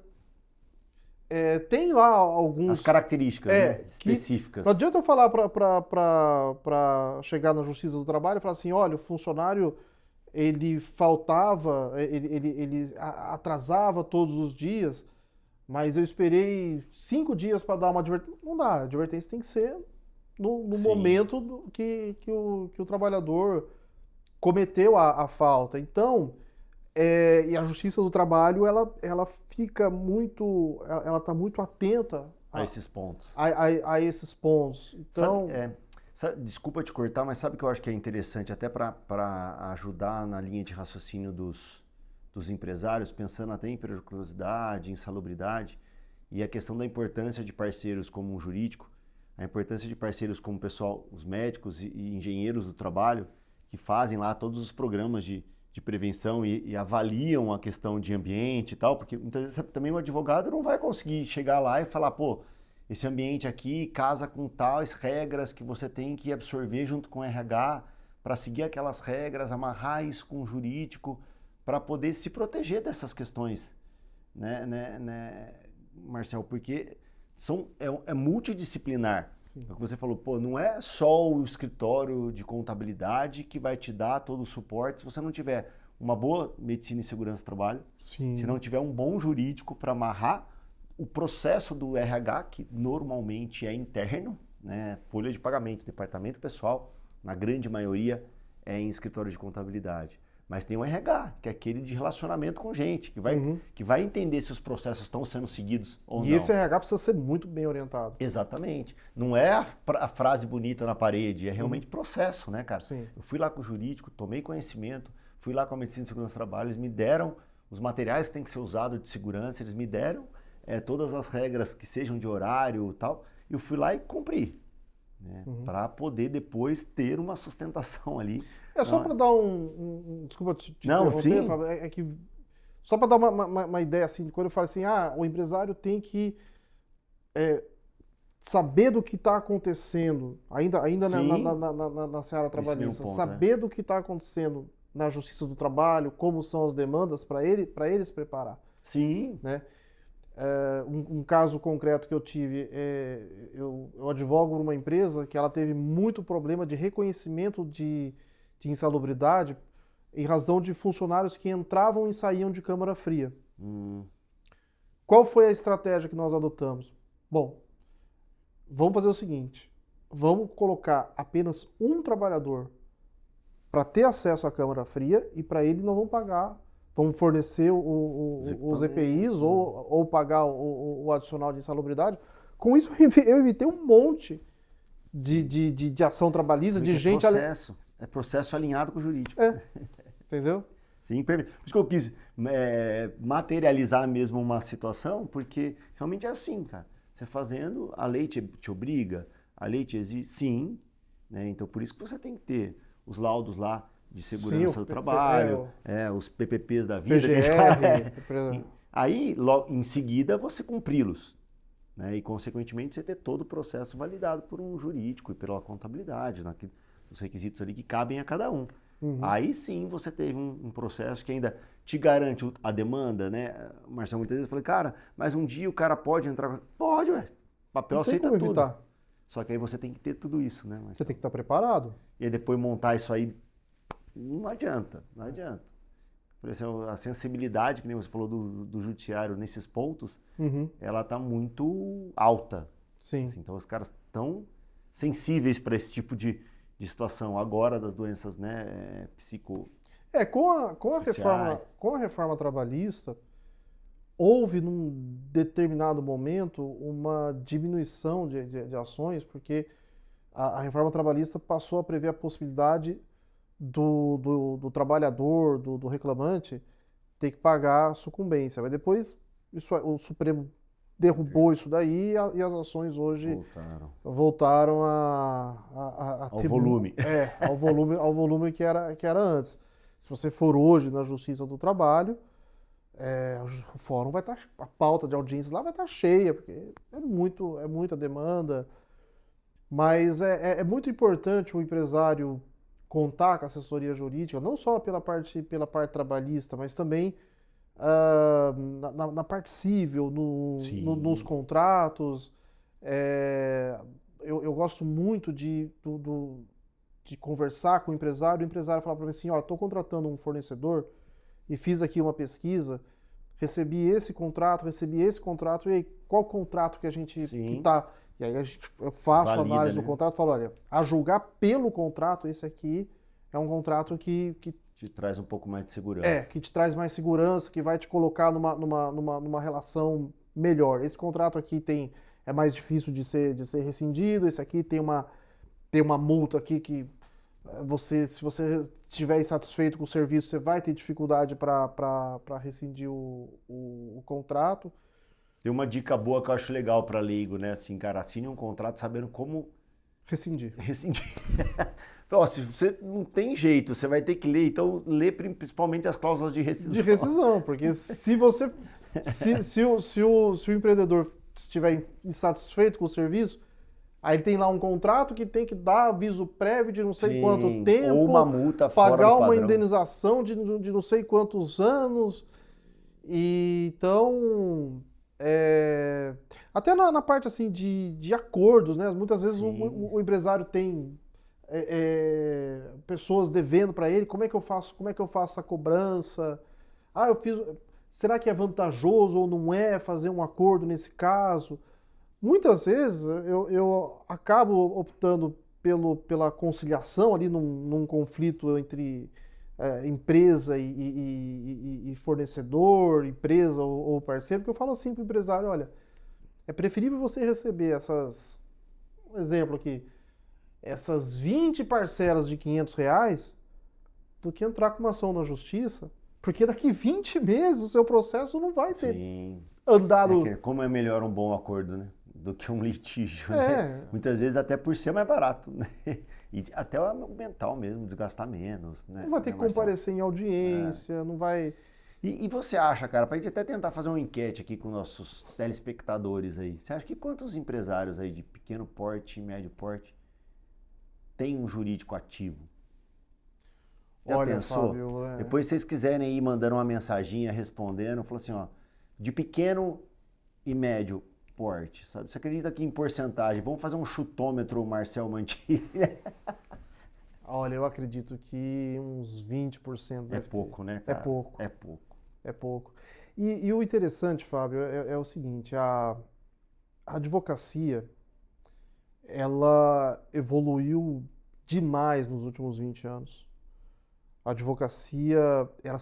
Tem lá alguns...
As características específicas.
Não adianta eu falar para chegar na Justiça do Trabalho e falar assim, olha, o funcionário ele faltava, ele atrasava todos os dias, mas eu esperei 5 dias para dar uma advertência. Não dá, a advertência tem que ser no momento que o trabalhador cometeu a falta. Então, e a Justiça do Trabalho, ela fica muito, ela está muito atenta
a esses pontos.
A esses pontos. Então,
desculpa te cortar, mas sabe o que eu acho que é interessante, até para ajudar na linha de raciocínio dos empresários, pensando até em periculosidade, insalubridade, e a questão da importância de parceiros como o jurídico, a importância de parceiros como o pessoal, os médicos e engenheiros do trabalho, que fazem lá todos os programas de prevenção e avaliam a questão de ambiente e tal, porque muitas vezes também o advogado não vai conseguir chegar lá e falar, pô, esse ambiente aqui casa com tais regras que você tem que absorver junto com o RH para seguir aquelas regras, amarrar isso com o jurídico para poder se proteger dessas questões, né, Marcel? Porque é multidisciplinar. É o que você falou, pô, não é só o escritório de contabilidade que vai te dar todo o suporte se você não tiver uma boa medicina e segurança do trabalho, se não tiver um bom jurídico para amarrar o processo do RH, que normalmente é interno, né, folha de pagamento, departamento pessoal, na grande maioria é em escritório de contabilidade. Mas tem o RH, que é aquele de relacionamento com gente, que vai entender se os processos estão sendo seguidos ou não.
E esse RH precisa ser muito bem orientado.
Exatamente. Não é a frase bonita na parede, é realmente processo, né, cara?
Sim.
Eu fui lá com o jurídico, tomei conhecimento, fui lá com a medicina de segurança do trabalho, eles me deram os materiais que têm que ser usados de segurança, eles me deram todas as regras que sejam de horário e tal, e eu fui lá e cumpri, né, para poder depois ter uma sustentação ali.
Só para dar desculpa te interromper, Fábio, que só para dar uma ideia, assim, quando eu falo assim, o empresário tem que saber do que está acontecendo, ainda na seara trabalhista, saber do que está acontecendo na Justiça do Trabalho, como são as demandas para ele se preparar.
Sim.
Né? Um caso concreto que eu tive, eu advogo numa empresa que ela teve muito problema de reconhecimento de insalubridade em razão de funcionários que entravam e saíam de câmara fria. Qual foi a estratégia que nós adotamos? Bom, vamos fazer o seguinte, vamos colocar apenas um trabalhador para ter acesso à câmara fria e para ele não vão pagar, vamos fornecer os EPIs ou pagar o adicional de insalubridade. Com isso eu evitei um monte de ação trabalhista, de gente...
É processo alinhado com o jurídico.
Entendeu?
Sim, perfeito. Por isso que eu quis materializar mesmo uma situação, porque realmente é assim, cara. Você fazendo, a lei te obriga, a lei te exige, sim. Né? Então, por isso que você tem que ter os laudos lá de segurança do trabalho, os PPPs da vida.
PGR.
Aí, logo, em seguida, você cumpri-los. Né? E, consequentemente, você ter todo o processo validado por um jurídico e pela contabilidade, os requisitos ali que cabem a cada um. Aí sim você teve um processo que ainda te garante a demanda, né? Marcelo, muitas vezes eu falei, cara, mas um dia o cara pode entrar... Pode, ué. Papel aceita tudo. Evitar. Só que aí você tem que ter tudo isso, né, Marcelo?
Você tem que estar preparado.
E aí depois montar isso aí, não adianta. Por exemplo, a sensibilidade, que nem você falou do judiciário nesses pontos, ela está muito alta.
Sim.
Assim, então os caras estão sensíveis para esse tipo de de situação agora das doenças, né, psico...
Com a reforma trabalhista, houve num determinado momento uma diminuição de ações, porque a reforma trabalhista passou a prever a possibilidade do trabalhador, do reclamante, ter que pagar sucumbência. Mas depois o Supremo derrubou isso daí e as ações hoje voltaram
ao volume.
Ao volume que era antes. Se você for hoje na Justiça do Trabalho, o fórum vai estar, a pauta de audiências lá vai estar cheia, porque é muita demanda. Mas é muito importante o empresário contar com a assessoria jurídica, não só pela parte trabalhista, mas também na parte civil, nos contratos. Eu gosto muito de conversar com o empresário falar para mim assim, estou contratando um fornecedor e fiz aqui uma pesquisa, recebi esse contrato, e aí, qual contrato que a gente está... E aí eu faço a análise do contrato e falo, olha, a julgar pelo contrato, esse aqui é um contrato que
te traz um pouco mais de segurança.
Que te traz mais segurança, que vai te colocar numa relação melhor. Esse contrato aqui é mais difícil de ser rescindido, esse aqui tem uma multa aqui que se você estiver insatisfeito com o serviço, você vai ter dificuldade para rescindir o contrato.
Tem uma dica boa que eu acho legal para leigo, né? Assim, cara, assine um contrato sabendo como
rescindir.
Se você não tem jeito, você vai ter que ler, então lê principalmente as cláusulas de rescisão.
De rescisão, porque se o empreendedor estiver insatisfeito com o serviço, aí ele tem lá um contrato que tem que dar aviso prévio de não sei quanto tempo,
ou uma multa fora do
pagar
padrão.
uma indenização de não sei quantos anos. E então, até na parte assim de acordos, né? Muitas vezes o empresário tem pessoas devendo para ele, como é que eu faço a cobrança? Será que é vantajoso ou não é fazer um acordo nesse caso? Muitas vezes eu acabo optando pela conciliação ali num conflito entre empresa e fornecedor, empresa ou parceiro, porque eu falo assim para o empresário, olha, é preferível você receber um exemplo aqui, essas 20 parcelas de R$500 do que entrar com uma ação na justiça, porque daqui 20 meses o seu processo não vai ter andado...
Como é melhor um bom acordo, né? Do que um litígio, né? Muitas vezes até por ser mais barato, né? E até o mental mesmo, desgastar menos, né?
Não vai ter que comparecer em audiência, não vai...
E você acha, cara, pra gente até tentar fazer uma enquete aqui com nossos telespectadores aí, você acha que quantos empresários aí de pequeno porte e médio porte tem um jurídico ativo? Já
Olha,
pensou?
Fábio,
Depois, se vocês quiserem ir mandando uma mensaginha respondendo, falou assim, ó, de pequeno e médio porte, sabe? Você acredita que em porcentagem, vamos fazer um chutômetro, Marcel Mantini?
Olha, eu acredito que uns 20%
é pouco, né, cara?
É pouco.
É pouco.
É pouco. E o interessante, Fábio, é o seguinte, a advocacia, ela evoluiu demais nos últimos 20 anos. A advocacia, ela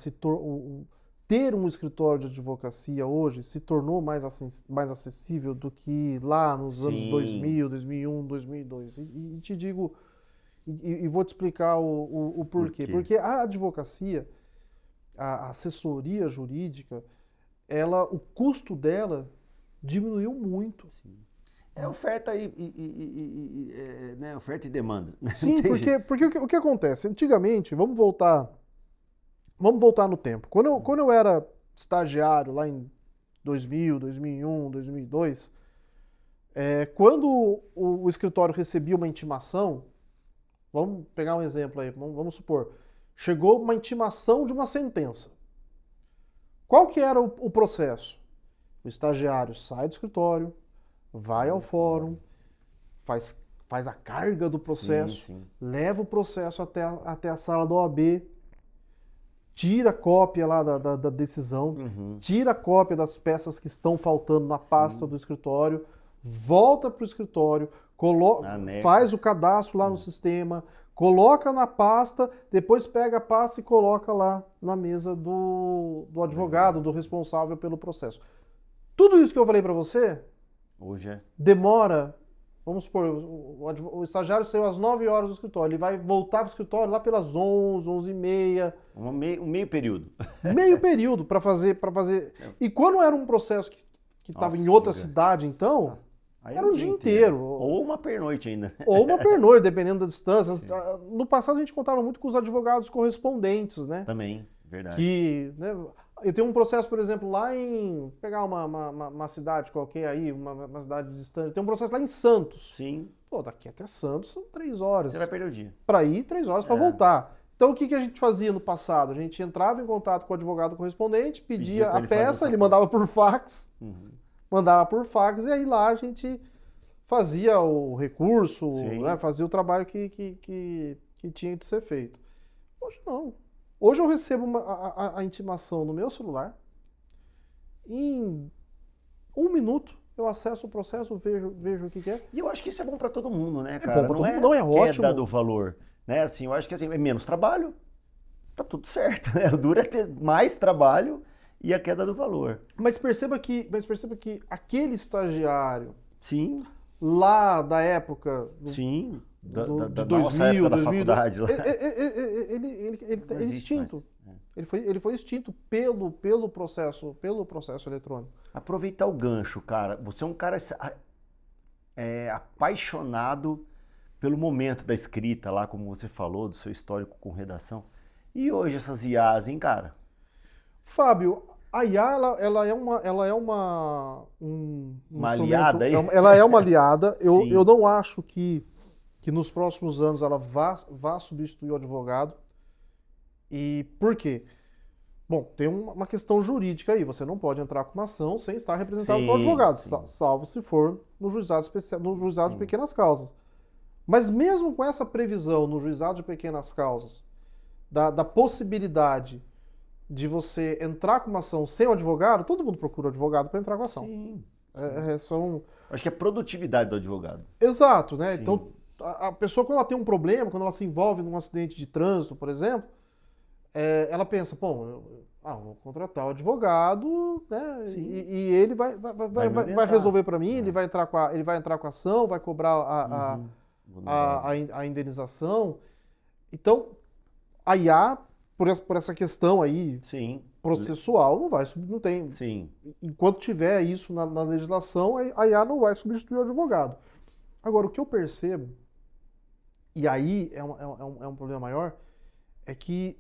ter um escritório de advocacia hoje se tornou mais acessível do que lá nos anos 2000, 2001, 2002. E te digo, e vou te explicar o porquê. Porque a advocacia, a assessoria jurídica, o custo dela diminuiu muito. Sim.
É oferta né, oferta e demanda.
Sim, porque o que acontece? Antigamente, vamos voltar no tempo. Quando eu era estagiário lá em 2000, 2001, 2002, quando o escritório recebia uma intimação, vamos pegar um exemplo aí, vamos supor, chegou uma intimação de uma sentença. Qual que era o processo? O estagiário sai do escritório, vai ao fórum, faz a carga do processo, leva o processo até a sala da OAB, tira a cópia lá da decisão, tira a cópia das peças que estão faltando na pasta do escritório, volta para o escritório, faz o cadastro lá no sistema, coloca na pasta, depois pega a pasta e coloca lá na mesa do advogado, do responsável pelo processo. Tudo isso que eu falei para você
Hoje
demora, vamos supor, o estagiário saiu às 9 horas do escritório, ele vai voltar para o escritório lá pelas 11, 11h30.
um meio período.
Meio período para fazer. E quando era um processo que estava em outra cidade, então,
Aí
era um dia inteiro.
Ou uma pernoite ainda.
Ou uma pernoite, dependendo da distância. Sim. No passado a gente contava muito com os advogados correspondentes, né?
Também, verdade.
Né, eu tenho um processo, por exemplo, lá em... Pegar uma cidade qualquer aí, uma cidade distante. Tem um processo lá em Santos.
Sim.
Pô, daqui até Santos são 3 horas.
Você vai perder o dia.
Para ir, 3 horas para voltar. Então, o que a gente fazia no passado? A gente entrava em contato com o advogado correspondente, pedia a peça, ele mandava por fax, e aí lá a gente fazia o recurso, né, fazia o trabalho que tinha de ser feito. Hoje não. Hoje eu recebo a intimação no meu celular, em 1 minuto eu acesso o processo, vejo o que é.
E eu acho que isso é bom para todo mundo, né, cara?
É bom pra todo mundo, não é ótimo.
Queda do valor. Né? Assim, eu acho que assim, é menos trabalho, tá tudo certo. Né? O duro é ter mais trabalho e a queda do valor.
Mas perceba que aquele estagiário,
sim,
lá da época,
sim,
de
da
2000,
época da
2000,
faculdade, lá.
ele é extinto. Ele foi extinto pelo processo eletrônico.
Aproveitar o gancho, cara. Você é um cara apaixonado pelo momento da escrita lá, como você falou, do seu histórico com redação. E hoje essas IAs, hein, cara?
Fábio, a IA, ela é
uma aliada aí?
Ela é uma aliada. Eu não acho que nos próximos anos ela vá substituir o advogado. E por quê? Bom, tem uma questão jurídica aí. Você não pode entrar com uma ação sem estar representado pelo advogado, salvo se for no juizado de pequenas causas. Mas mesmo com essa previsão no juizado de pequenas causas, da possibilidade de você entrar com uma ação sem o advogado, todo mundo procura o advogado para entrar com a ação.
Sim.
Acho
que é a produtividade do advogado.
Exato, né? Sim. Então, a pessoa, quando ela tem um problema, quando ela se envolve num acidente de trânsito, por exemplo, ela pensa, vou contratar o advogado, né? E ele vai resolver para mim, ele vai entrar com a ação, vai cobrar a indenização. Então, a IA, por essa questão aí processual, não tem.
Sim.
Enquanto tiver isso na legislação, a IA não vai substituir o advogado. Agora, o que eu percebo, e aí é um problema maior, é que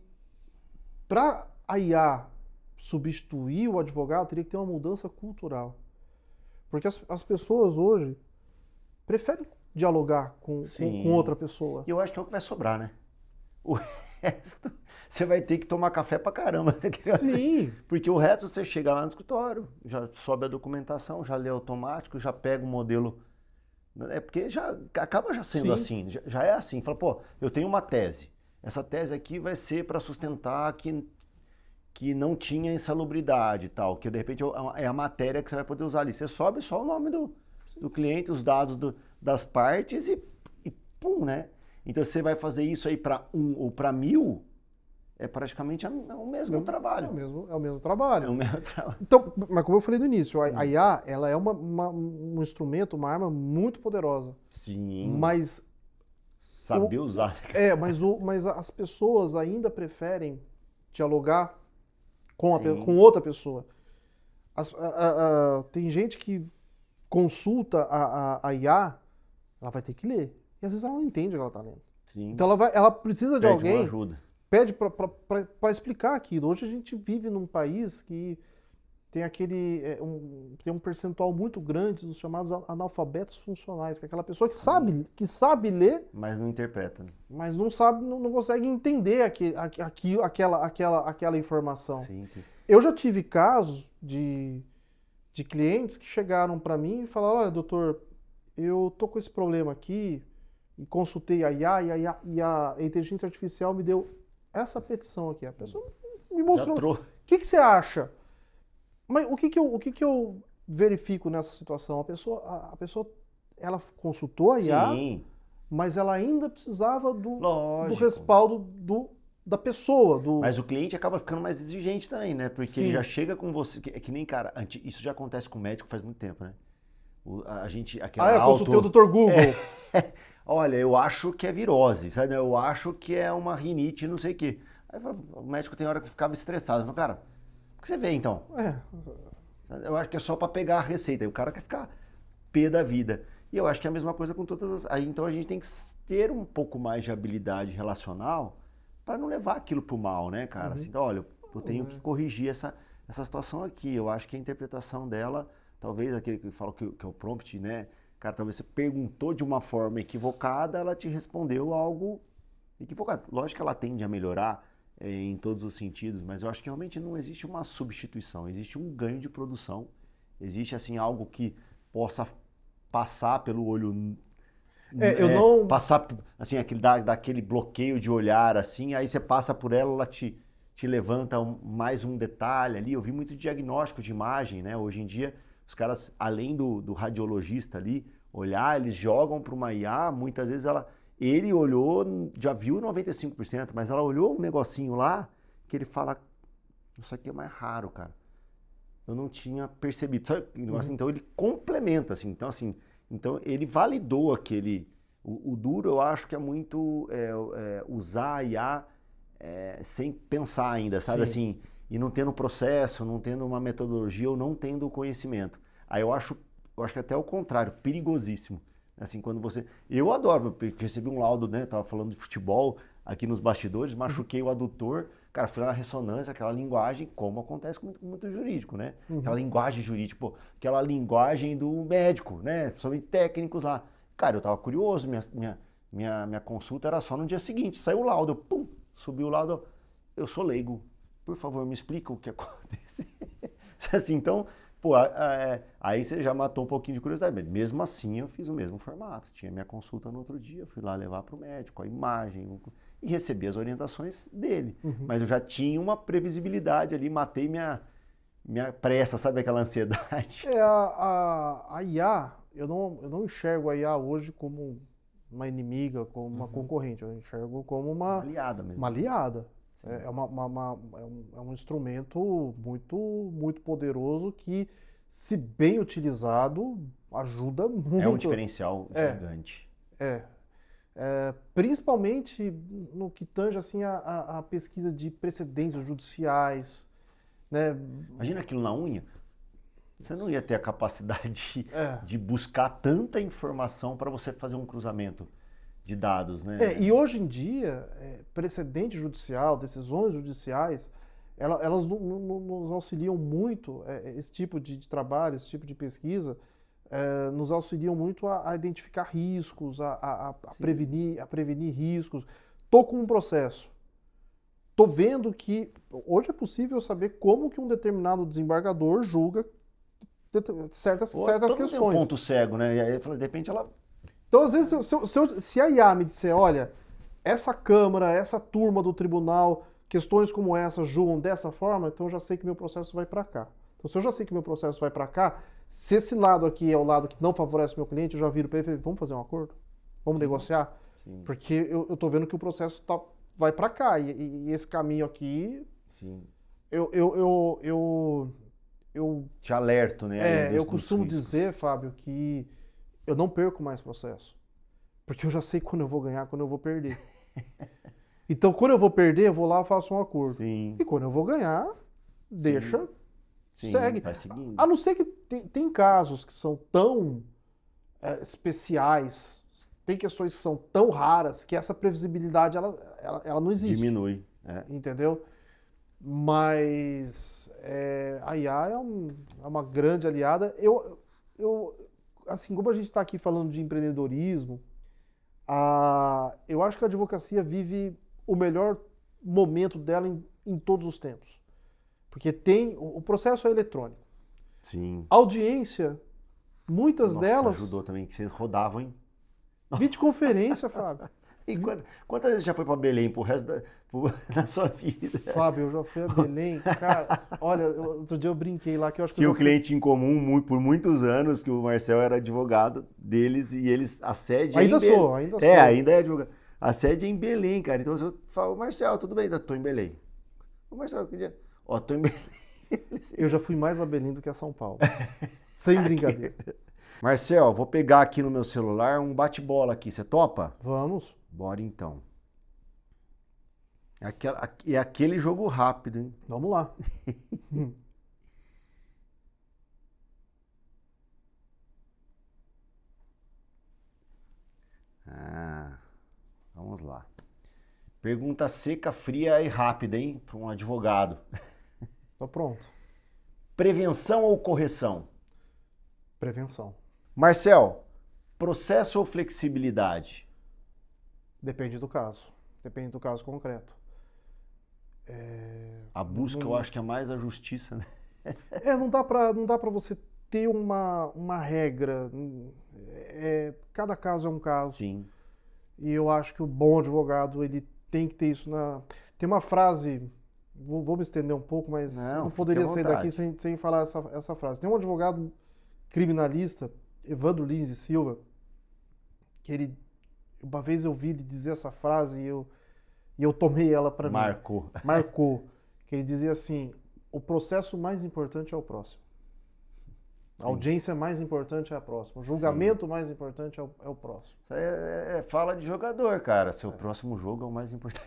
para a IA substituir o advogado, teria que ter uma mudança cultural. Porque as pessoas hoje preferem dialogar com outra pessoa.
E eu acho que é o que vai sobrar, né? O resto, você vai ter que tomar café pra caramba.
Sim.
Porque o resto você chega lá no escritório, já sobe a documentação, já lê automático, já pega o modelo. É porque acaba já sendo assim, já é assim. Fala, eu tenho uma tese. Essa tese aqui vai ser para sustentar que não tinha insalubridade e tal, que de repente é a matéria que você vai poder usar ali. Você sobe só o nome do cliente, os dados das partes e pum, né? Então, se você vai fazer isso aí para 1 ou para 1000, é praticamente o mesmo trabalho.
É o mesmo trabalho.
É o mesmo trabalho.
Então, mas como eu falei no início, a IA, ela é um instrumento, uma arma muito poderosa.
Sim.
Mas
saber usar.
Mas as pessoas ainda preferem dialogar com outra pessoa. Tem gente que consulta a IA, ela vai ter que ler. E às vezes ela não entende o que ela está lendo.
Sim.
Então ela precisa de alguém.
Uma ajuda.
Pede para explicar aquilo. Hoje a gente vive num país que tem tem um percentual muito grande dos chamados analfabetos funcionais, que é aquela pessoa que sabe ler,
mas não interpreta.
Mas não sabe, não consegue entender aquela informação.
Sim, sim.
Eu já tive casos de clientes que chegaram para mim e falaram, olha, doutor, eu tô com esse problema aqui e consultei a IA e a inteligência artificial me deu essa petição aqui. A pessoa me mostrou. O que você acha? Mas o que eu verifico nessa situação? A pessoa ela consultou a IA, mas ela ainda precisava do
Lógico.
respaldo da pessoa.
Mas o cliente acaba ficando mais exigente também, né? Porque
Sim.
ele já chega com você, que nem, cara, isso já acontece com o médico faz muito tempo, né? A gente, aquela
consultei o Dr. Google.
Olha, eu acho que é virose, sabe? Eu acho que é uma rinite, não sei o quê. Aí o médico tem hora que ficava estressado. Eu falo, cara, o que você vê então? Eu acho que é só para pegar a receita. Aí o cara quer ficar pé da vida. E eu acho que é a mesma coisa com todas as... Aí, então a gente tem que ter um pouco mais de habilidade relacional para não levar aquilo pro mal, né, cara? Assim, então, olha, eu tenho que corrigir essa situação aqui. Eu acho que a interpretação dela, talvez aquele que fala que é o prompt, né? Cara, talvez você perguntou de uma forma equivocada, ela te respondeu algo equivocado. Lógico que ela tende a melhorar em todos os sentidos, mas eu acho que realmente não existe uma substituição, existe um ganho de produção, existe assim algo que possa passar pelo olho, passar assim daquele bloqueio de olhar assim, aí você passa por ela te levanta mais um detalhe ali. Eu vi muito diagnóstico de imagem, né? Hoje em dia os caras, além do radiologista ali olhar, eles jogam para uma IA, muitas vezes ele olhou, já viu 95%, mas ela olhou um negocinho lá que ele fala, isso aqui é mais raro, cara. Eu não tinha percebido. Sabe? Então ele complementa, assim. Então, assim, ele validou aquele... O duro, eu acho que é muito usar a IA sem pensar ainda, sabe? Assim, e não tendo processo, não tendo uma metodologia ou não tendo o conhecimento. Aí eu acho que até o contrário, perigosíssimo. Assim, quando você... Eu adoro, porque recebi um laudo, né? Tava falando de futebol aqui nos bastidores, machuquei o adutor, cara, fui na ressonância, aquela linguagem, como acontece com muito jurídico, né? Aquela linguagem jurídica, pô, aquela linguagem do médico, né? Principalmente técnicos lá. Cara, eu tava curioso, minha consulta era só no dia seguinte, saiu o laudo, pum, subiu o laudo, eu sou leigo, por favor, me explica o que aconteceu. Assim, então... Pô, aí você já matou um pouquinho de curiosidade. Mesmo assim, eu fiz o mesmo formato. Tinha minha consulta no outro dia, fui lá levar para o médico, a imagem, e recebi as orientações dele. Mas eu já tinha uma previsibilidade ali, matei minha pressa, sabe aquela ansiedade?
A IA, eu não enxergo a IA hoje como uma inimiga, como uma concorrente. Eu enxergo como uma
aliada mesmo.
Uma aliada. É um instrumento muito, muito poderoso que, se bem utilizado, ajuda muito.
É um diferencial gigante.
Principalmente no que tange assim, a pesquisa de precedentes judiciais. Né?
Imagina aquilo na unha. Você não ia ter a capacidade de buscar tanta informação para você fazer um cruzamento de dados, né?
E hoje em dia, precedente judicial, decisões judiciais, elas nos auxiliam muito, esse tipo de trabalho, esse tipo de pesquisa, nos auxiliam muito a identificar riscos, a prevenir riscos. Estou com um processo, estou vendo que hoje é possível saber como que um determinado desembargador julga certas questões.
Tem um ponto cego, né? E aí, de repente, ela...
Então, às vezes, se a IA me disser, olha, essa Câmara, essa turma do tribunal, questões como essa julgam dessa forma, então eu já sei que meu processo vai para cá. Então, se eu já sei que meu processo vai para cá, se esse lado aqui é o lado que não favorece o meu cliente, eu já viro para ele e falo, vamos fazer um acordo? Vamos negociar? Sim. Porque eu estou vendo que o processo vai para cá, e esse caminho aqui...
Sim.
Eu
te alerto, né?
Eu costumo dizer, Fábio, que eu não perco mais processo. Porque eu já sei quando eu vou ganhar, quando eu vou perder. Então, quando eu vou perder, eu vou lá e faço um acordo.
Sim.
E quando eu vou ganhar, deixa, segue.
Vai seguindo.
A não ser que tem casos que são tão especiais, tem questões que são tão raras, que essa previsibilidade ela não existe.
Diminui.
Entendeu? Mas a IA é uma grande aliada. Assim, como a gente está aqui falando de empreendedorismo, eu acho que a advocacia vive o melhor momento dela em todos os tempos. Porque o processo é eletrônico.
Sim.
A audiência, muitas delas...
ajudou também, que vocês rodavam, hein?
Videoconferência, Fábio.
E quantas vezes já foi para Belém pro resto da sua vida?
Fábio, eu já fui a Belém. Cara, olha, outro dia eu brinquei lá que eu acho que
Tinha
eu
um
já fui...
cliente em comum por muitos anos, que o Marcel era advogado deles, e a sede é
Ainda
em Belém.
sou, ainda sou.
Ainda é advogado. A sede é em Belém, cara. Então eu falo, Marcel, tudo bem? Tô em Belém. O Marcel, que dia? Ó, tô em Belém.
Eu já fui mais a Belém do que a São Paulo. Sem brincadeira.
Marcel, vou pegar aqui no meu celular um bate-bola aqui. Você topa?
Vamos.
Bora então. É aquele jogo rápido, hein?
Vamos lá.
Vamos lá. Pergunta seca, fria e rápida, hein? Para um advogado.
Tô pronto.
Prevenção ou correção?
Prevenção.
Marcel, processo ou flexibilidade?
Depende do caso. Depende do caso concreto.
A busca, eu acho que é mais a justiça, né?
Não dá pra você ter uma regra. Cada caso é um caso.
Sim.
E eu acho que o bom advogado, ele tem que ter isso na... Tem uma frase, vou me estender um pouco, mas não poderia sair daqui sem falar essa frase. Tem um advogado criminalista, Evandro Lins e Silva, que uma vez eu vi ele dizer essa frase e eu tomei ela para mim. Marcou. Que ele dizia assim, o processo mais importante é o próximo. A audiência mais importante é a próxima. O julgamento mais importante é o próximo.
Isso aí fala de jogador, cara. Seu próximo jogo é o mais importante.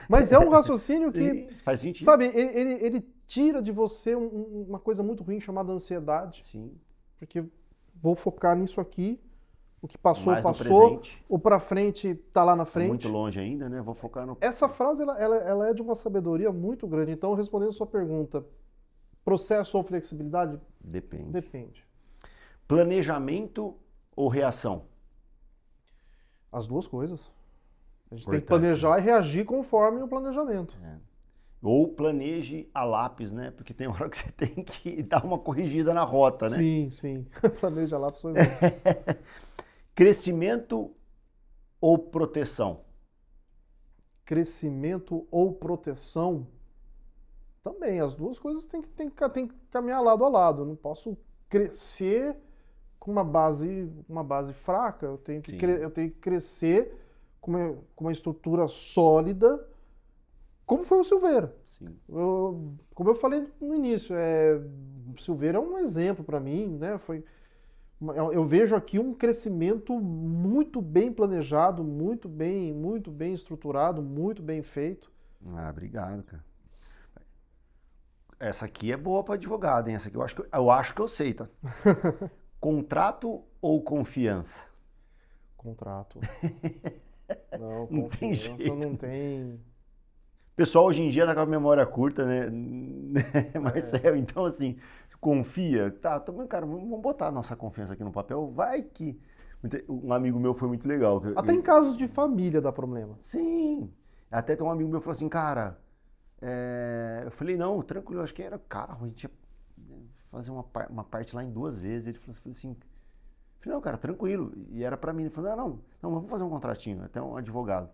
Mas é um raciocínio que...
Faz sentido.
Sabe, ele tira de você uma coisa muito ruim chamada ansiedade.
Sim.
Porque vou focar nisso aqui. O que passou,
mais
passou. O pra frente tá lá na frente.
Muito longe ainda, né? Vou focar no...
Essa frase, ela é de uma sabedoria muito grande. Então, respondendo a sua pergunta, processo ou flexibilidade? Depende.
Planejamento ou reação?
As duas coisas. A gente tem que planejar e reagir conforme o planejamento.
Ou planeje a lápis, né? Porque tem hora que você tem que dar uma corrigida na rota, né?
Sim. Planeja a lápis foi bom.
Crescimento ou proteção?
Crescimento ou proteção? Também, as duas coisas têm que caminhar lado a lado. Eu não posso crescer com uma base fraca. Eu tenho que crescer com uma estrutura sólida, como foi o Silveira.
Sim.
Como eu falei no início, o Silveira é um exemplo para mim, né? Eu vejo aqui um crescimento muito bem planejado, muito bem estruturado, muito bem feito.
Obrigado, cara. Essa aqui é boa para advogado, hein? Essa aqui eu acho que eu sei, tá? Contrato ou confiança?
Contrato. Não, confiança não tem.
O pessoal hoje em dia tá com a memória curta, né, Marcel? Então, assim, confia. Tá, cara, vamos botar a nossa confiança aqui no papel. Vai que... Um amigo meu foi muito legal.
Até em casos de família dá problema.
Sim. Até tem um amigo meu que falou assim, cara... Eu falei, não, tranquilo, acho que era carro, a gente ia fazer uma parte lá em 2 vezes. Ele falou assim, falei, não, cara, tranquilo. E era pra mim. Ele falou, não, vamos fazer um contratinho, até um advogado.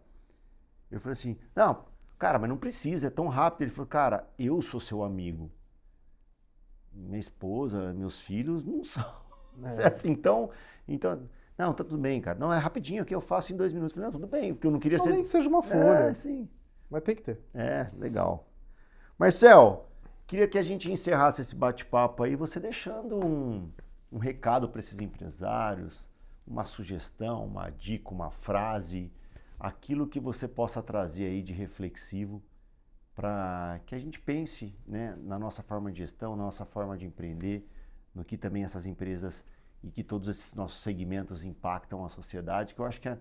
Eu falei assim, não, cara, mas não precisa, é tão rápido. Ele falou, cara, eu sou seu amigo. Minha esposa, meus filhos não são. Assim, então, não, tá tudo bem, cara. Não, é rapidinho aqui, eu faço em 2 minutos. Eu falei, não, tudo bem, porque eu não queria ser...
Nem que seja uma folha.
Sim.
Mas tem que ter.
Legal. Marcel, queria que a gente encerrasse esse bate-papo aí, você deixando um recado para esses empresários, uma sugestão, uma dica, uma frase, aquilo que você possa trazer aí de reflexivo para que a gente pense, né, na nossa forma de gestão, na nossa forma de empreender, no que também essas empresas e que todos esses nossos segmentos impactam a sociedade, que eu acho que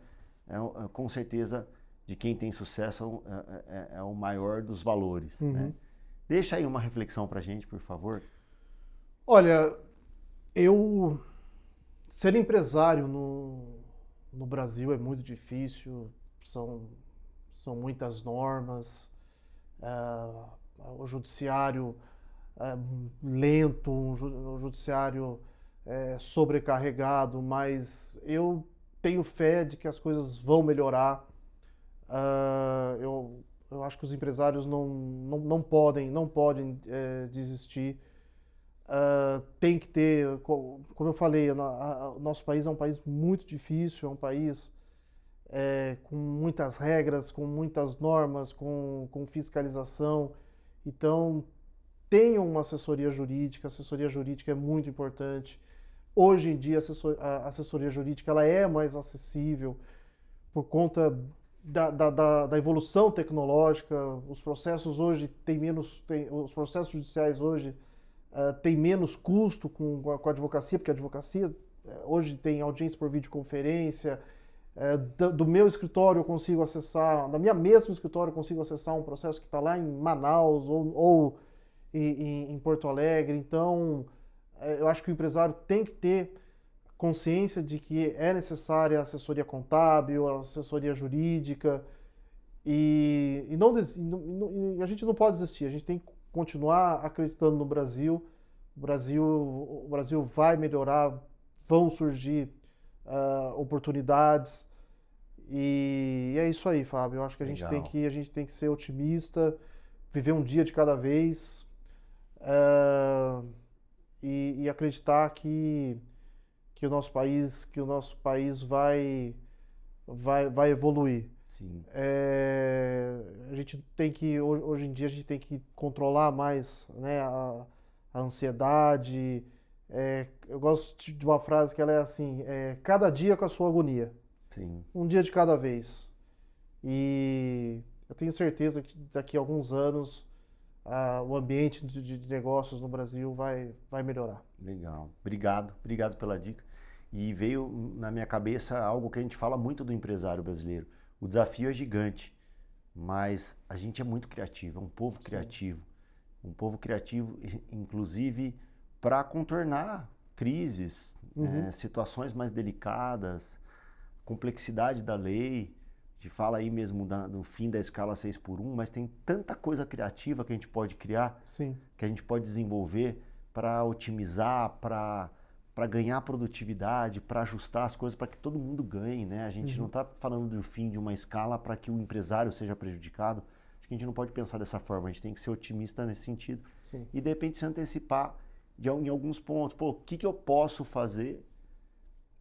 com certeza... de quem tem sucesso é o maior dos valores. Né? Deixa aí uma reflexão pra gente, por favor.
Olha, ser empresário no Brasil é muito difícil, são muitas normas, o judiciário é lento, o judiciário sobrecarregado, mas eu tenho fé de que as coisas vão melhorar. Eu acho que os empresários não podem desistir. Tem que ter, como eu falei, o nosso país é um país muito difícil, é um país com muitas regras, com muitas normas, com fiscalização. Então, tenham uma assessoria jurídica é muito importante. Hoje em dia, a assessoria jurídica ela é mais acessível por conta da evolução tecnológica. Os processos hoje os processos judiciais hoje têm menos custo com a advocacia, porque a advocacia hoje tem audiência por videoconferência. Do meu escritório eu consigo acessar, da minha mesma escritório eu consigo acessar um processo que está lá em Manaus ou em Porto Alegre. Então, eu acho que o empresário tem que ter consciência de que é necessária assessoria contábil, assessoria jurídica, e a gente não pode desistir, a gente tem que continuar acreditando no Brasil. O Brasil vai melhorar, vão surgir oportunidades, e é isso aí, Fábio. Eu acho que a gente tem que ser otimista, viver um dia de cada vez, e acreditar que o nosso país vai evoluir.
Sim.
A gente tem que, hoje em dia, a gente tem que controlar mais, né, a ansiedade. Eu gosto de uma frase que ela é assim: cada dia com a sua agonia.
Sim.
Um dia de cada vez. E eu tenho certeza que daqui a alguns anos o ambiente de negócios no Brasil vai melhorar.
Legal. Obrigado pela dica. E veio na minha cabeça algo que a gente fala muito do empresário brasileiro. O desafio é gigante, mas a gente é muito criativo, é um povo criativo. Um povo criativo, inclusive, para contornar crises, situações mais delicadas, complexidade da lei. A gente fala aí mesmo do fim da escala 6x1, mas tem tanta coisa criativa que a gente pode criar,
Sim.
que a gente pode desenvolver para otimizar, para ganhar produtividade, para ajustar as coisas para que todo mundo ganhe, né? A gente não está falando do fim de uma escala para que o empresário seja prejudicado. Acho que a gente não pode pensar dessa forma, a gente tem que ser otimista nesse sentido.
Sim.
E de repente se antecipar em alguns pontos. Pô, o que eu posso fazer,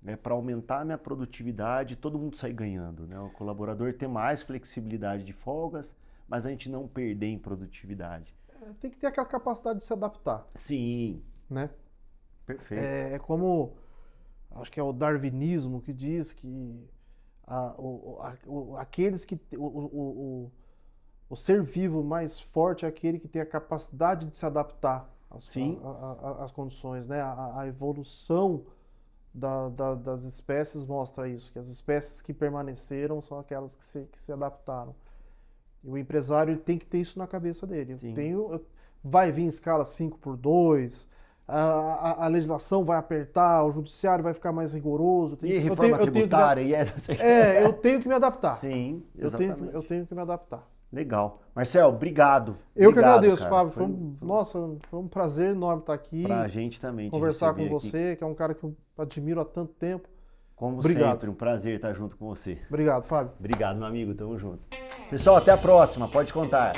né, para aumentar a minha produtividade e todo mundo sair ganhando, né? O colaborador ter mais flexibilidade de folgas, mas a gente não perder em produtividade.
Tem que ter aquela capacidade de se adaptar.
Sim.
Né?
Perfeito.
É como, acho que é o darwinismo que diz que aqueles que o ser vivo mais forte é aquele que tem a capacidade de se adaptar às condições, né? A evolução das espécies mostra isso, que as espécies que permaneceram são aquelas que se adaptaram. E o empresário ele tem que ter isso na cabeça dele. Vai vir em escala 5x2, a legislação vai apertar, o judiciário vai ficar mais rigoroso.
Reforma tributária.
Eu tenho que me adaptar.
Sim, exatamente.
Eu tenho que me adaptar.
Legal. Marcel, obrigado.
Eu que agradeço,
cara.
Fábio. Foi um prazer enorme estar aqui.
Pra gente também.
Conversar com você, que é um cara que eu admiro há tanto tempo.
Como
Obrigado.
sempre, um prazer estar junto com você.
Obrigado, Fábio.
Obrigado, meu amigo. Tamo junto. Pessoal, até a próxima. Pode contar.